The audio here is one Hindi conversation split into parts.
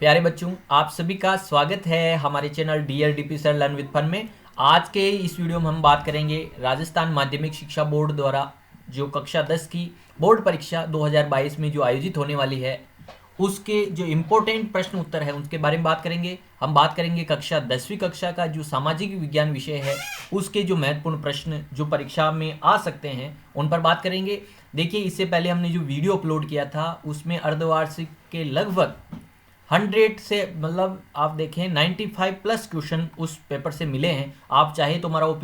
प्यारे बच्चों, आप सभी का स्वागत है हमारे channel DLDP sir learn with fun में। आज के इस वीडियो में हम बात करेंगे राजस्थान माध्यमिक शिक्षा बोर्ड द्वारा जो कक्षा 10 की बोर्ड परीक्षा 2022 में जो आयोजित होने वाली है उसके जो इम्पोर्टेंट प्रश्न उत्तर है उसके बारे में बात करेंगे। हम बात करेंगे कक्षा 10वीं कक्षा का जो सामाजिक विज्ञान विषय है उसके जो महत्वपूर्ण प्रश्न जो परीक्षा में आ सकते हैं उन पर बात करेंगे। देखिए, इससे पहले हमने जो वीडियो अपलोड किया था उसमें अर्धवार्षिक के लगभग 100 से मतलब आप देखें 95 प्लस क्वेश्चन उस पेपर से मिले हैं। आप चाहे तो हमारा वो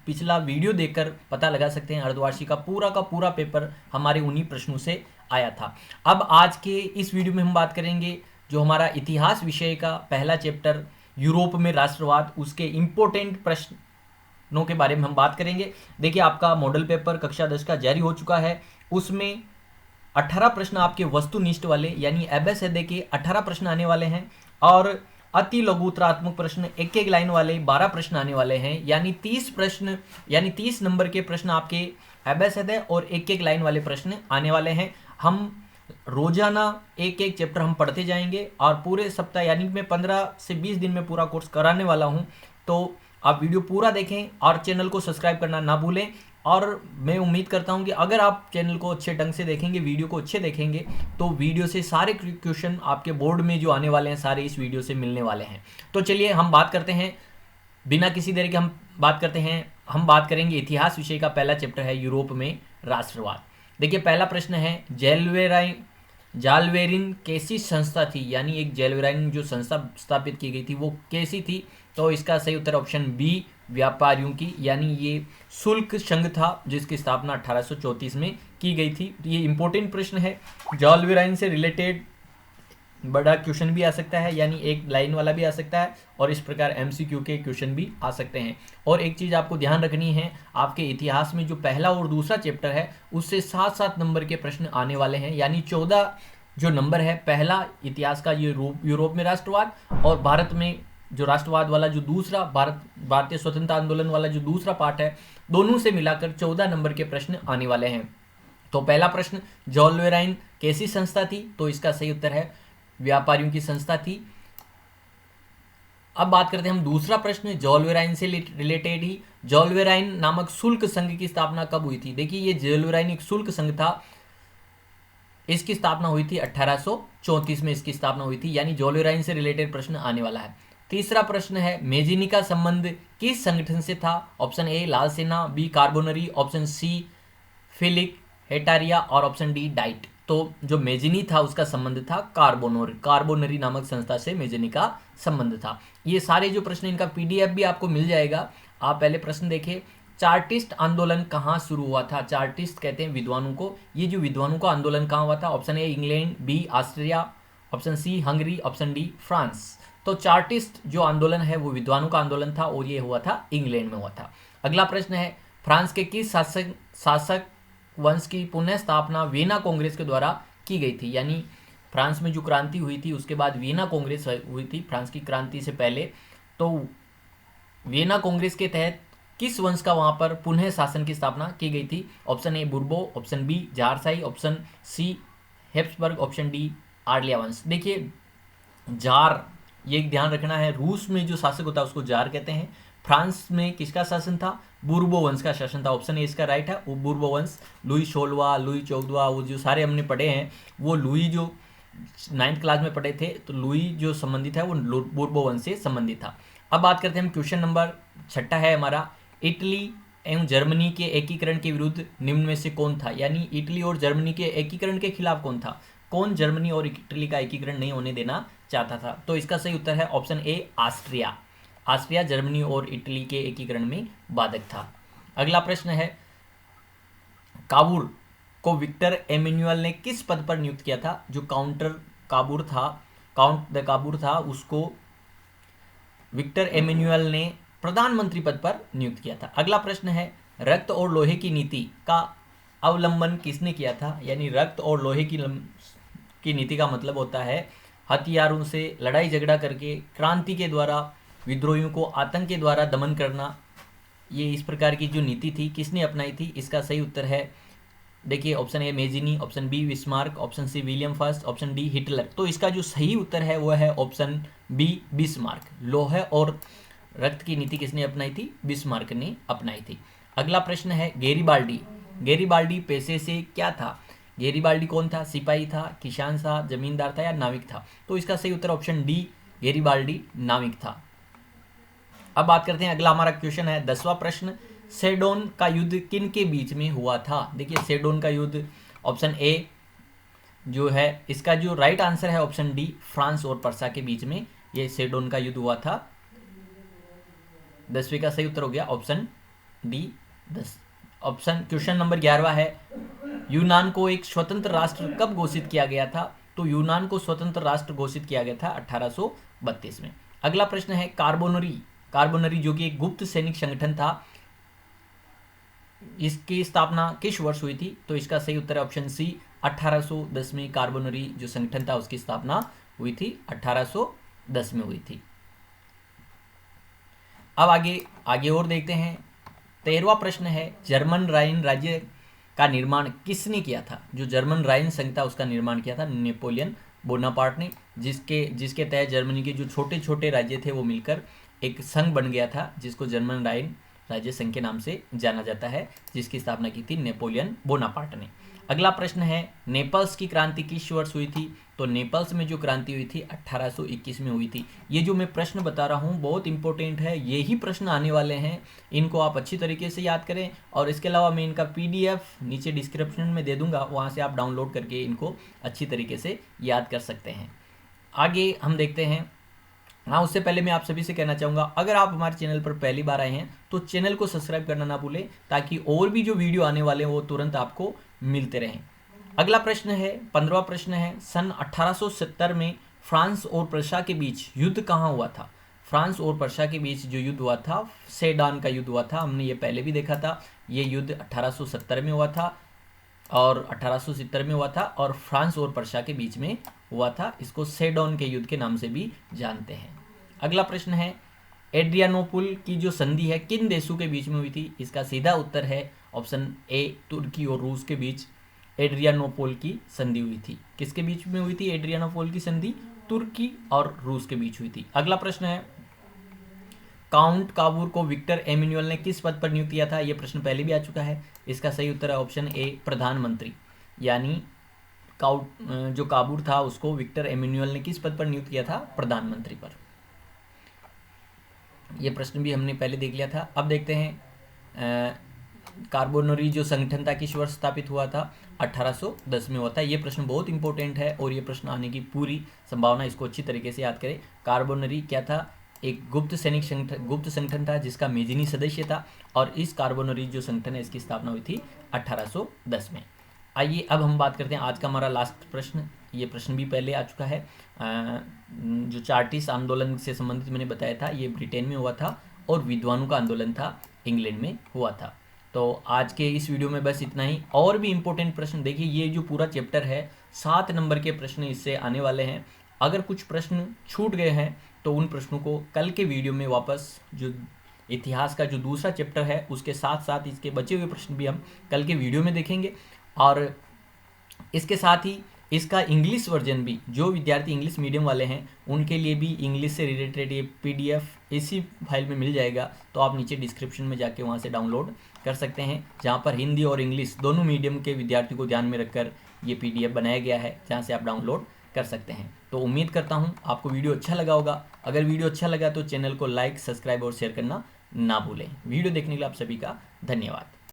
पिछला वीडियो देखकर पता लगा सकते हैं। अर्धवार्षिक का पूरा पेपर हमारे उन्हीं प्रश्नों से आया था। अब आज के इस वीडियो में हम बात करेंगे जो हमारा इतिहास विषय का पहला चैप्टर यूरोप में राष्ट्रवाद, उसके इम्पोर्टेंट प्रश्नों के बारे में हम बात करेंगे। देखिए, आपका मॉडल पेपर कक्षा 10 का जारी हो चुका है। उसमें 18 प्रश्न आपके वस्तुनिष्ठ वाले यानी एबेसेदे के 18 प्रश्न आने वाले हैं और अति लघुतरात्मक प्रश्न एक एक लाइन वाले 12 प्रश्न आने वाले हैं। यानी 30 प्रश्न यानी 30 नंबर के प्रश्न आपके एबेसेदे और एक एक लाइन वाले प्रश्न आने वाले हैं। हम रोजाना एक एक चैप्टर हम पढ़ते जाएंगे और पूरे सप्ताह यानी मैं 15 से 20 दिन में पूरा कोर्स कराने वाला हूं। तो आप वीडियो पूरा देखें और चैनल को सब्सक्राइब करना ना भूलें। और मैं उम्मीद करता हूं कि अगर आप चैनल को अच्छे ढंग से देखेंगे, वीडियो को अच्छे देखेंगे, तो वीडियो से सारे क्वेश्चन आपके बोर्ड में जो आने वाले हैं सारे इस वीडियो से मिलने वाले हैं। तो चलिए हम बात करते हैं, बिना किसी देरी के हम बात करेंगे इतिहास विषय का पहला चैप्टर है यूरोप में राष्ट्रवाद। देखिए, पहला प्रश्न है जालवेरिन कैसी संस्था थी, यानी एक जालवेराइन जो संस्था स्थापित की गई थी वो कैसी थी। तो इसका सही उत्तर ऑप्शन बी, व्यापारियों की, यानी ये शुल्क संघ था जिसकी स्थापना 1834 में की गई थी। तो ये इंपॉर्टेंट प्रश्न है। जालवेराइन से रिलेटेड बड़ा क्वेश्चन भी आ सकता है, यानी एक लाइन वाला भी आ सकता है और इस प्रकार MCQ के क्वेश्चन भी आ सकते हैं। और एक चीज़ आपको ध्यान रखनी है, आपके इतिहास में जो पहला और दूसरा चैप्टर है उससे 7-7 नंबर के प्रश्न आने वाले हैं। यानी 14 जो नंबर है पहला इतिहास का ये यूरोप में राष्ट्रवाद, और भारत में जो राष्ट्रवाद वाला जो दूसरा भारतीय स्वतंत्रता आंदोलन वाला जो दूसरा पार्ट है, दोनों से मिलाकर 14 नंबर के प्रश्न आने वाले हैं। तो पहला प्रश्न, जालवेराइन कैसी संस्था थी, तो इसका सही उत्तर है व्यापारियों की संस्था थी। अब बात करते हैं हम दूसरा प्रश्न, जालवेराइन से रिलेटेड ही। जालवेराइन नामक शुल्क संघ की स्थापना कब हुई थी। देखिए, ये जालवेराइन एक शुल्क संघ था, इसकी स्थापना हुई थी 1834 में इसकी स्थापना हुई थी। यानी जालवेराइन से रिलेटेड प्रश्न आने वाला है। तीसरा प्रश्न है, मेजिनी का संबंध किस संगठन से था। ऑप्शन ए लाल सेना, B Carbonari, option C Philike Hetairia और ऑप्शन डी डाइट। तो जो मेजिनी था उसका संबंध था कार्बोनरी नामक संस्था से मेजिनी का संबंध था। ये सारे जो प्रश्न, इनका PDF भी आपको मिल जाएगा। आप पहले प्रश्न देखिए, चार्टिस्ट आंदोलन कहाँ शुरू हुआ था। चार्टिस्ट कहते हैं विद्वानों को। ये जो विद्वानों का आंदोलन कहाँ हुआ था। Option A England, B Austria, option C Hungary, option D France. तो चार्टिस्ट जो आंदोलन है वो विद्वानों का आंदोलन था और ये हुआ था इंग्लैंड में हुआ था। अगला प्रश्न है, फ्रांस के किस शासक वंश की पुनः स्थापना वियना कांग्रेस के द्वारा की गई थी। यानी फ्रांस में जो क्रांति हुई थी उसके बाद वियना कांग्रेस हुई थी फ्रांस की क्रांति से पहले। तो वियना कांग्रेस के तहत किस वंश का वहां पर पुनः शासन की स्थापना की गई थी। Option A Bourbon, option B जारशाही, option C Habsburg, option D आर्लिया वंश। देखिए, जार, ये एक ध्यान रखना है, रूस में जो शासक होता है उसको जार कहते हैं। फ्रांस में किसका शासन था, बुर्बो वंश का शासन था। ऑप्शन ए इसका राइट है, वो बुर्बो वंश। लुई 16वां, लुई 14वां, वो जो सारे हमने पढ़े हैं, वो लुई जो 9th क्लास में पढ़े थे, तो लुई जो संबंधित है वो बुर्बो वंश से संबंधित था। अब बात करते हैं हम क्वेश्चन नंबर 6 है हमारा, इटली एवं जर्मनी के एकीकरण के विरुद्ध निम्न में से कौन था। यानी इटली और जर्मनी के एकीकरण के खिलाफ कौन था, कौन जर्मनी और इटली का एकीकरण नहीं होने देना चाहता था। तो इसका सही उत्तर है option A Austria. Austria Germany और इटली के एकीकरण में बाधक था। अगला प्रश्न है, काबूल को विक्टर एमेनुअल ने किस पद पर नियुक्त किया था। जो काउंट द काबूल था उसको विक्टर एमेनुअल ने प्रधानमंत्री पद पर नियुक्त किया था। अगला प्रश्न है, रक्त और लोहे की नीति का अवलंबन किसने किया था। यानी रक्त और लोहे की नीति का मतलब होता है हथियारों से लड़ाई झगड़ा करके क्रांति के द्वारा विद्रोहियों को आतंक के द्वारा दमन करना। ये इस प्रकार की जो नीति थी किसने अपनाई थी। इसका सही उत्तर है देखिए option A Mazzini, option B Bismarck, option C William first, option D Hitler. तो इसका जो सही उत्तर है वो है ऑप्शन बी बिस्मार्क। लौह और रक्त की नीति किसने अपनाई थी? बिस्मार्क ने अपनाई थी। अगला प्रश्न है गेरिबाल्डी। गेरिबाल्डी पेशे से क्या था? गेरिबाल्डी कौन था? सिपाही था, किसान था, जमींदार था या नाविक था? तो इसका सही उत्तर ऑप्शन डी गेरिबाल्डी नाविक था। अब बात करते हैं, अगला हमारा क्वेश्चन है 10वां प्रश्न, सेडोन का युद्ध किन के बीच में हुआ था? देखिए सेडोन का युद्ध, ऑप्शन ए जो है इसका जो राइट आंसर है ऑप्शन डी फ्रांस और पर्सा के बीच में ये सेडोन का युद्ध हुआ था। 10वीं का सही उत्तर हो गया option D 10। Option question number 11वां है, यूनान को एक स्वतंत्र राष्ट्र कब घोषित किया गया था? तो यूनान को स्वतंत्र राष्ट्र घोषित किया गया था 1832 में। अगला प्रश्न है कार्बोनरी। कार्बोनरी जो कि एक गुप्त सैनिक संगठन था, इसकी स्थापना किस वर्ष हुई थी? तो इसका सही उत्तर है ऑप्शन सी 1810 में कार्बोनरी जो संगठन था उसकी स्थापना हुई थी, 1810 में हुई थी। अब आगे और देखते हैं, 13वां प्रश्न है, जर्मन राइन राज्य का निर्माण किसने किया था? जो जर्मन राइन संघ था उसका निर्माण किया था नेपोलियन बोनापार्ट ने, जिसके तहत जर्मनी के जो छोटे छोटे राज्य थे वो मिलकर एक संघ बन गया था जिसको जर्मन राइन राज्य संघ के नाम से जाना जाता है, जिसकी स्थापना की थी नेपोलियन बोनापार्ट ने। अगला प्रश्न है, नेपल्स की क्रांति किस वर्ष हुई थी? तो नेपल्स में जो क्रांति हुई थी 1821 में हुई थी। ये जो मैं प्रश्न बता रहा हूँ बहुत इंपॉर्टेंट है, यही प्रश्न आने वाले हैं, इनको आप अच्छी तरीके से याद करें। और इसके अलावा मैं इनका PDF नीचे डिस्क्रिप्शन में दे दूंगा, वहाँ से आप डाउनलोड करके इनको अच्छी तरीके से याद कर सकते हैं। आगे हम देखते हैं। हाँ, उससे पहले मैं आप सभी से कहना चाहूँगा, अगर आप हमारे चैनल पर पहली बार आए हैं तो चैनल को सब्सक्राइब करना ना भूलें, ताकि और भी जो वीडियो आने वाले हैं वो तुरंत आपको मिलते रहें। अगला प्रश्न है 15वां प्रश्न है, सन 1870 में फ्रांस और पर्सा के बीच युद्ध कहाँ हुआ था? फ्रांस और पर्सा के बीच जो युद्ध हुआ था सेडान का युद्ध हुआ था, हमने ये पहले भी देखा था। ये युद्ध 1870 में हुआ था और 1870 में हुआ था और फ्रांस और पर्सा के बीच में हुआ था। इसको सेडोन के युद्ध के नाम से भी जानते हैं। अगला प्रश्न है, एड्रियानोपुल की जो संधि है किन देशों के बीच में हुई थी? इसका सीधा उत्तर है ऑप्शन ए तुर्की और रूस के बीच एड्रियानोपोल की संधि हुई थी। किसके बीच में हुई थी एड्रियानोपोल की संधि? तुर्की और रूस के बीच हुई थी। अगला प्रश्न है, काउंट काबूर को विक्टर एमेनुअल ने किस पद पर नियुक्त किया था? यह प्रश्न पहले भी आ चुका है। इसका सही उत्तर है ऑप्शन ए प्रधानमंत्री। यानी जो काबूर था उसको विक्टर एमेनुअल ने किस पद पर नियुक्त किया था? प्रधानमंत्री पर। यह प्रश्न भी हमने पहले देख लिया था। अब देखते हैं कार्बोनरी जो संगठन था किस वर्ष स्थापित हुआ था? 1810 में हुआ था। ये प्रश्न बहुत इंपॉर्टेंट है और ये प्रश्न आने की पूरी संभावना, इसको अच्छी तरीके से याद करें। कार्बोनरी क्या था? एक गुप्त संगठन था जिसका मेजिनी सदस्य था, और इस कार्बोनरी जो संगठन है इसकी स्थापना हुई थी 1810 में। आइए अब हम बात करते हैं आज का हमारा लास्ट प्रश्न। ये प्रश्न भी पहले आ चुका है। जो चार्टिस्ट आंदोलन से संबंधित मैंने बताया था, ये ब्रिटेन में हुआ था और विद्वानों का आंदोलन था, इंग्लैंड में हुआ था। तो आज के इस वीडियो में बस इतना ही। और भी इम्पोर्टेंट प्रश्न देखिए, ये जो पूरा चैप्टर है 7 नंबर के प्रश्न इससे आने वाले हैं। अगर कुछ प्रश्न छूट गए हैं तो उन प्रश्नों को कल के वीडियो में वापस, जो इतिहास का जो दूसरा चैप्टर है उसके साथ साथ इसके बचे हुए प्रश्न भी हम कल के वीडियो में देखेंगे। और इसके साथ ही इसका इंग्लिश वर्जन भी, जो विद्यार्थी इंग्लिश मीडियम वाले हैं उनके लिए भी इंग्लिश से रिलेटेड ये PDF इसी फाइल में मिल जाएगा। तो आप नीचे डिस्क्रिप्शन में जाके वहाँ से डाउनलोड कर सकते हैं, जहाँ पर हिंदी और इंग्लिश दोनों मीडियम के विद्यार्थियों को ध्यान में रखकर ये PDF बनाया गया है, जहाँ से आप डाउनलोड कर सकते हैं। तो उम्मीद करता हूँ आपको वीडियो अच्छा लगा होगा। अगर वीडियो अच्छा लगा तो चैनल को लाइक, सब्सक्राइब और शेयर करना ना भूलें। वीडियो देखने के लिए आप सभी का धन्यवाद।